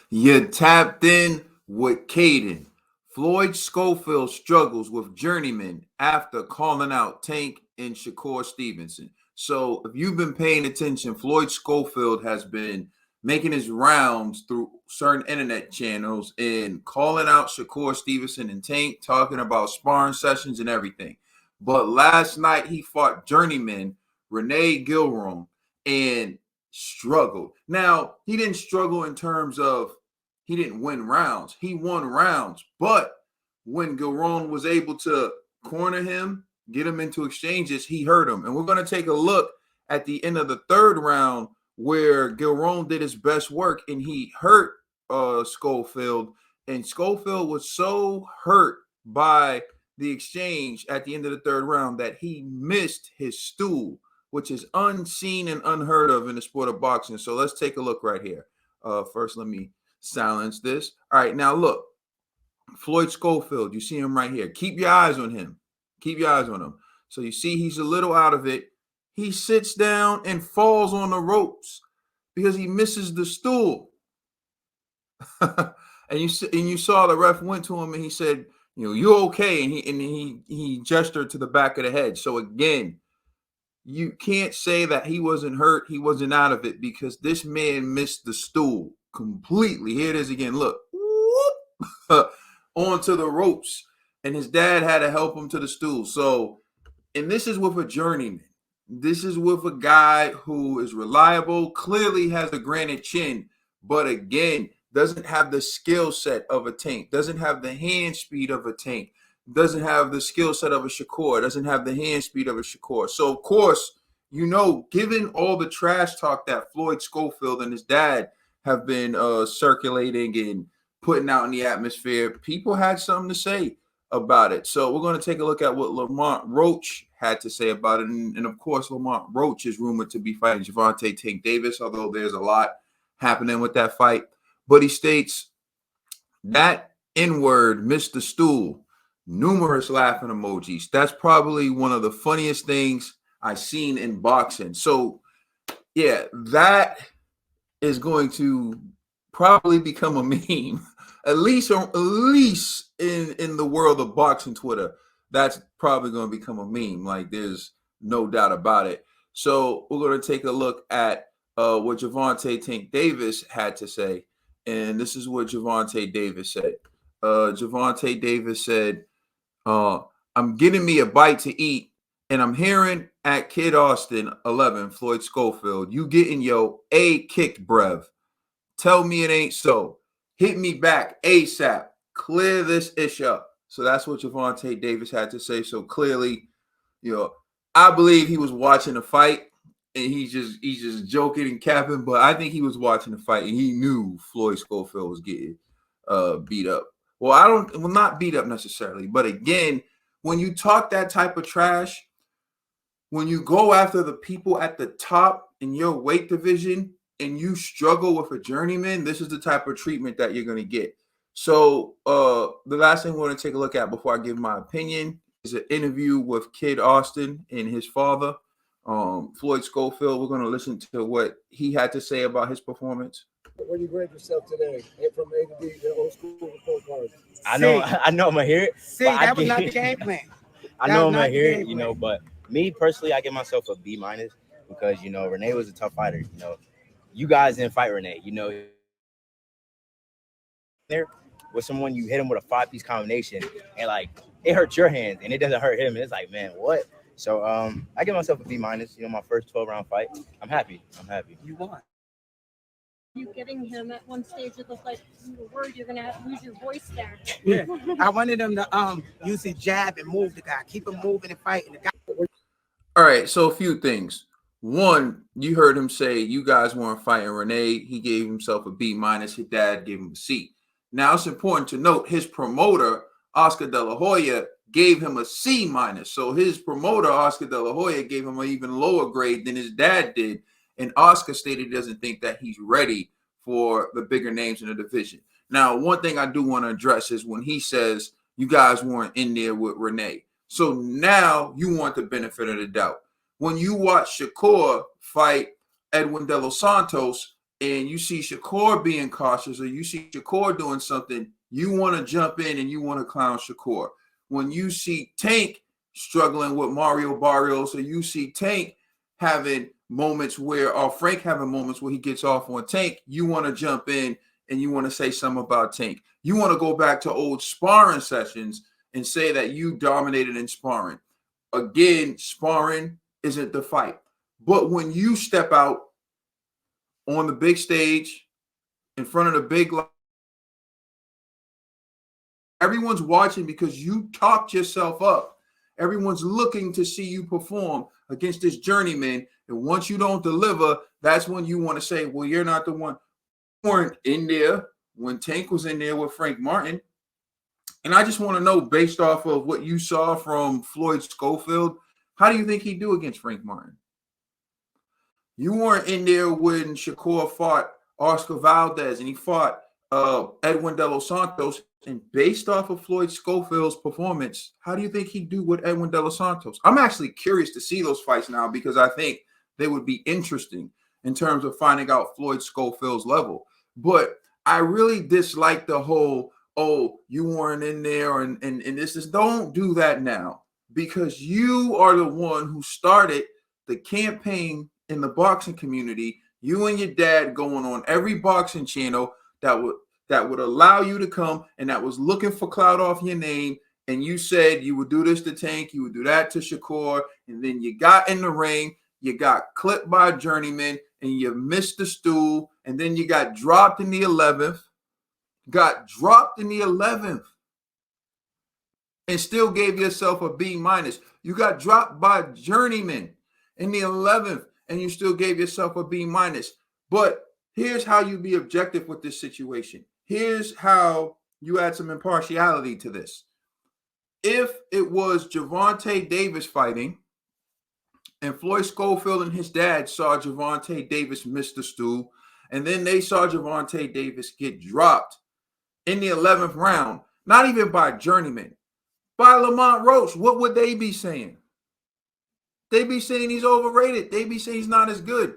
You tapped in with Caden. Floyd Schofield struggles with Journeyman after calling out Tank and Shakur Stevenson. So, if you've been paying attention, Floyd Schofield has been making his rounds through certain internet channels and calling out Shakur Stevenson and Tank, talking about sparring sessions and everything. But last night he fought Journeyman Renee Gilron and struggled. Now, he didn't struggle in terms of he didn't win rounds. He won rounds. But when Gilron was able to corner him, get him into exchanges, he hurt him. And we're going to take a look at the end of the third round where Gilron did his best work and he hurt Schofield. And Schofield was so hurt by the exchange at the end of the third round that he missed his stool, which is unseen and unheard of in the sport of boxing. So let's take a look right here. First, let me silence this. All right, now look, Floyd Schofield, you see him right here. Keep your eyes on him. Keep your eyes on him. So you see he's a little out of it. He sits down and falls on the ropes because he misses the stool. and you saw the ref went to him and he said, you're okay. And he gestured to the back of the head. So again, you can't say that he wasn't hurt. He wasn't out of it because this man missed the stool completely. Here it is again. Look, onto the ropes. And his dad had to help him to the stool. So, and this is with a journeyman. This is with a guy who is reliable, clearly has a granite chin, but again, doesn't have the skill set of a Tank, doesn't have the hand speed of a Tank, doesn't have the skill set of a Shakur, doesn't have the hand speed of a Shakur. So, of course, given all the trash talk that Floyd Schofield and his dad have been circulating and putting out in the atmosphere, people had something to say about it. So we're going to take a look at what Lamont Roach had to say about it. And of course, Lamont Roach is rumored to be fighting Javante Tank Davis, although there's a lot happening with that fight. But he states that N-word missed the stool. Numerous laughing emojis. That's probably one of the funniest things I've seen in boxing. So, yeah, that is going to probably become a meme, at least in the world of boxing Twitter. That's probably going to become a meme. Like, there's no doubt about it. So we're going to take a look at what Javante Tank Davis had to say. And this is what Javante Davis said. Javante Davis said, I'm getting me a bite to eat, and I'm hearing at Kid Austin 11, Floyd Schofield, you getting your A kicked, brev. Tell me it ain't so. Hit me back ASAP. Clear this ish up. So that's what Javante Davis had to say. So clearly, I believe he was watching the fight and he's just joking and capping, but I think he was watching the fight and he knew Floyd Schofield was getting beat up. Well, not beat up necessarily, but again, when you talk that type of trash, when you go after the people at the top in your weight division and you struggle with a journeyman, this is the type of treatment that you're going to get. So the last thing we're going to take a look at before I give my opinion is an interview with Kid Austin and his father, Floyd Schofield. We're going to listen to what he had to say about his performance. What do you grade yourself today from A to B, the old school report cards? I know I'm gonna hear it. See, that was not the game plan. I know I'm gonna hear it, but me personally, I give myself a B- because Renee was a tough fighter. You guys didn't fight Renee. There with someone you hit him with a 5-piece combination and like it hurts your hands and it doesn't hurt him. It's like, man, what? So I give myself a B-. My first 12-round fight. I'm happy. You won. You getting him at one stage, it looked like you were worried you're gonna lose your voice there. Yeah, I wanted him to use his jab and move the guy, keep him moving and fighting the guy. All right, so a few things. One, you heard him say you guys weren't fighting Renee. He gave himself a B-. His dad gave him a C. Now it's important to note his promoter, Oscar De La Hoya, gave him a C-. So his promoter, Oscar De La Hoya, gave him an even lower grade than his dad did. And Oscar stated he doesn't think that he's ready for the bigger names in the division. Now, one thing I do want to address is when he says you guys weren't in there with Renee. So now you want the benefit of the doubt. When you watch Shakur fight Edwin De Los Santos and you see Shakur being cautious, or you see Shakur doing something, you want to jump in and you want to clown Shakur. When you see Tank struggling with Mario Barrios, or you see Tank having moments where, or Frank having moments where he gets off on Tank, you want to jump in and you want to say something about Tank. You want to go back to old sparring sessions and say that you dominated in sparring. Again, sparring isn't the fight. But when you step out on the big stage in front of the big light, everyone's watching because you talked yourself up. Everyone's looking to see you perform against this journeyman. And once you don't deliver, that's when you want to say, well, you're not the one. You weren't in there when Tank was in there with Frank Martin. And I just want to know, based off of what you saw from Floyd Schofield, how do you think he'd do against Frank Martin? You weren't in there when Shakur fought Oscar Valdez and he fought Edwin De Los Santos. And based off of Floyd Schofield's performance, how do you think he'd do with Edwin De Los Santos? I'm actually curious to see those fights now because I think they would be interesting in terms of finding out Floyd Schofield's level. But I really dislike the whole, oh, you weren't in there and this is, don't do that now, because you are the one who started the campaign in the boxing community. You and your dad going on every boxing channel that would allow you to come and that was looking for clout off your name. And you said you would do this to Tank, you would do that to Shakur, and then you got in the ring, you got clipped by Journeyman, and you missed the stool, and then you got dropped in the 11th, and still gave yourself a B minus. You got dropped by Journeyman in the 11th, and you still gave yourself a B minus. But here's how you be objective with this situation. Here's how you add some impartiality to this. If it was Javante Davis fighting, and Floyd Schofield and his dad saw Javante Davis miss the stool, and then they saw Javante Davis get dropped in the 11th round, not even by Journeyman, by Lamont Roach, what would they be saying? They'd be saying he's overrated. They'd be saying he's not as good.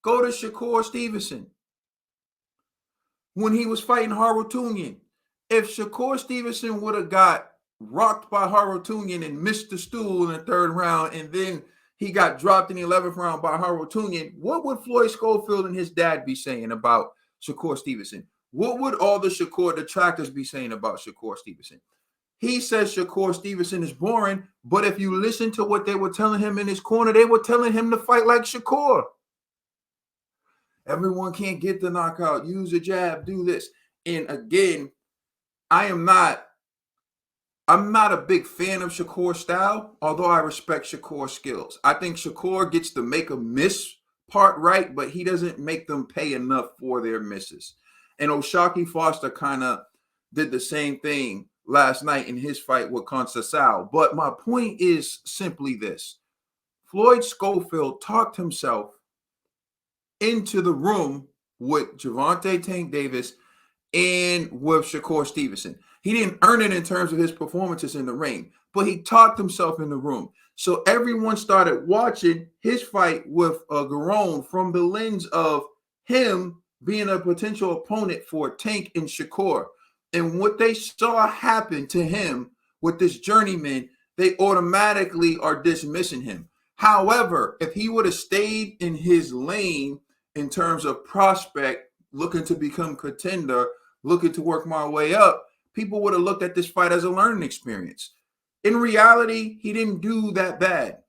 Go to Shakur Stevenson. When he was fighting Harutunian, if Shakur Stevenson would have got rocked by Harutunian and missed the stool in the 3rd round, and then he got dropped in the 11th round by Harutunian, what would Floyd Schofield and his dad be saying about Shakur Stevenson? What would all the Shakur detractors be saying about Shakur Stevenson? He says Shakur Stevenson is boring, but if you listen to what they were telling him in his corner, they were telling him to fight like Shakur. Everyone can't get the knockout. Use a jab, do this. And again, I'm not a big fan of Shakur's style, although I respect Shakur's skills. I think Shakur gets the make a miss part right, but he doesn't make them pay enough for their misses. And O'Shaquie Foster kind of did the same thing last night in his fight with Conceição. But my point is simply this. Floyd Schofield talked himself into the room with Javante Tank Davis and with Shakur Stevenson. He didn't earn it in terms of his performances in the ring, but he talked himself in the room. So everyone started watching his fight with Garone from the lens of him being a potential opponent for Tank and Shakur. And what they saw happen to him with this journeyman, they automatically are dismissing him. However, if he would have stayed in his lane in terms of prospect, looking to become contender, looking to work my way up, people would have looked at this fight as a learning experience. In reality, he didn't do that bad.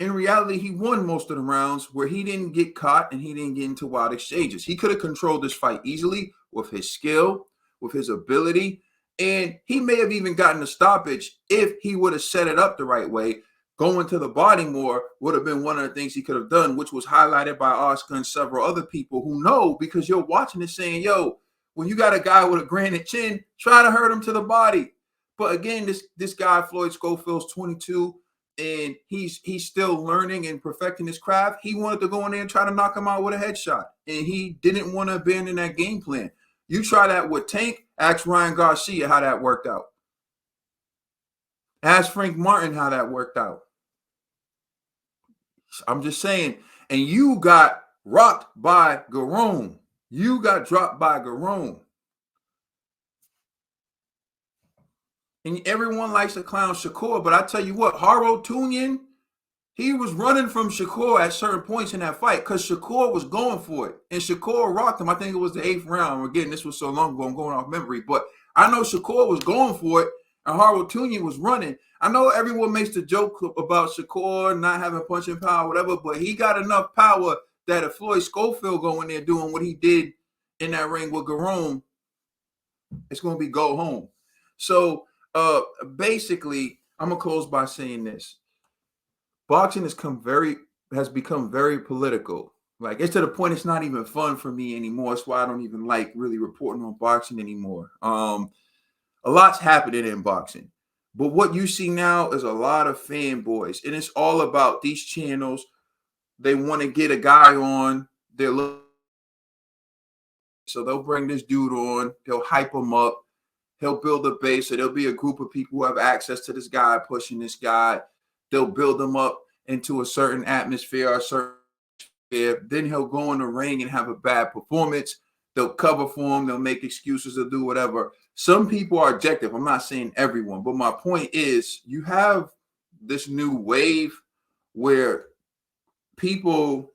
In reality, he won most of the rounds where he didn't get caught and he didn't get into wild exchanges. He could have controlled this fight easily with his skill, with his ability, and he may have even gotten a stoppage if he would have set it up the right way. Going to the body more would have been one of the things he could have done, which was highlighted by Oscar and several other people who know, because you're watching it saying, yo, when you got a guy with a granite chin, try to hurt him to the body. But again, this guy, Floyd Schofield's 22, and he's still learning and perfecting his craft. He wanted to go in there and try to knock him out with a headshot, and he didn't want to abandon that game plan. You try that with Tank, ask Ryan Garcia how that worked out. Ask Frank Martin how that worked out. I'm just saying. And you got rocked by Garone. You got dropped by Garone. And everyone likes to clown Shakur, but I tell you what, Haro Tunyon, he was running from Shakur at certain points in that fight because Shakur was going for it. And Shakur rocked him. I think it was the 8th round. Again, this was so long ago, I'm going off memory. But I know Shakur was going for it, and Haro Tunyon was running. I know everyone makes the joke about Shakur not having punching power, whatever, but he got enough power that if Floyd Schofield go in there doing what he did in that ring with Garone, it's going to be go home. So basically, I'm going to close by saying this. Boxing has become very political. Like, it's to the point it's not even fun for me anymore. That's why I don't even like really reporting on boxing anymore. A lot's happening in boxing. But what you see now is a lot of fanboys, and it's all about these channels. They want to get a guy on. So they'll bring this dude on. They'll hype him up. He'll build a base. So there'll be a group of people who have access to this guy, pushing this guy. They'll build him up into a certain atmosphere, then he'll go in the ring and have a bad performance. They'll cover for him. They'll make excuses to do whatever. Some people are objective. I'm not saying everyone, but my point is you have this new wave where people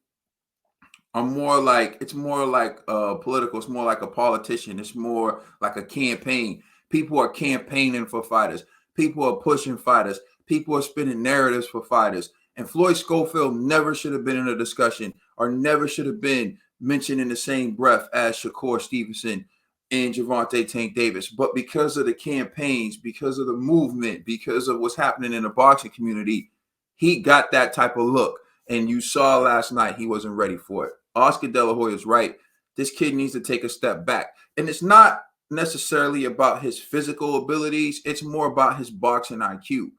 are more like, it's more like political. It's more like a politician. It's more like a campaign. People are campaigning for fighters. People are pushing fighters. People are spinning narratives for fighters. And Floyd Schofield never should have been in a discussion or never should have been mentioned in the same breath as Shakur Stevenson and Javante Tank Davis. But because of the campaigns, because of the movement, because of what's happening in the boxing community, he got that type of look. And you saw last night he wasn't ready for it. Oscar De La Hoya is right. This kid needs to take a step back. And it's not necessarily about his physical abilities. It's more about his boxing IQ.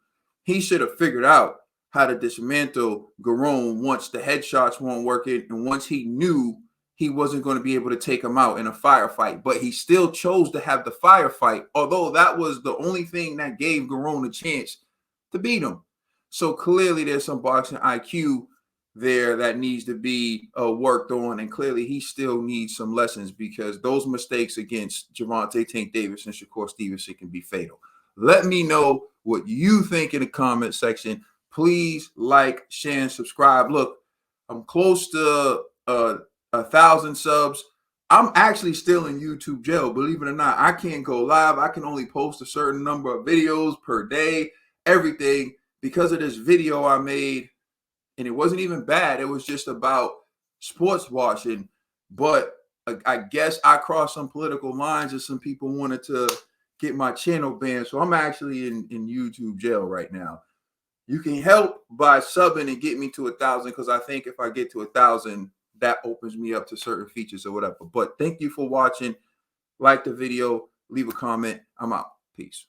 He should have figured out how to dismantle Garone once the headshots weren't working and once he knew he wasn't going to be able to take him out in a firefight. But he still chose to have the firefight, although that was the only thing that gave Garone a chance to beat him. So clearly there's some boxing IQ there that needs to be worked on, and clearly he still needs some lessons because those mistakes against Javante Tank Davis and Shakur Stevenson can be fatal. Let me know what you think in the comment section. Please like, share, and subscribe. Look, I'm close to 1,000 subs. I'm actually still in YouTube jail, believe it or not. I can't go live. I can only post a certain number of videos per day, everything, because of this video I made. And it wasn't even bad. It was just about sports washing. But I guess I crossed some political lines and some people wanted to get my channel banned. So I'm actually in YouTube jail right now. You can help by subbing and get me to 1,000 because I think if I get to 1,000, that opens me up to certain features or whatever. But thank you for watching. Like the video. Leave a comment. I'm out. Peace.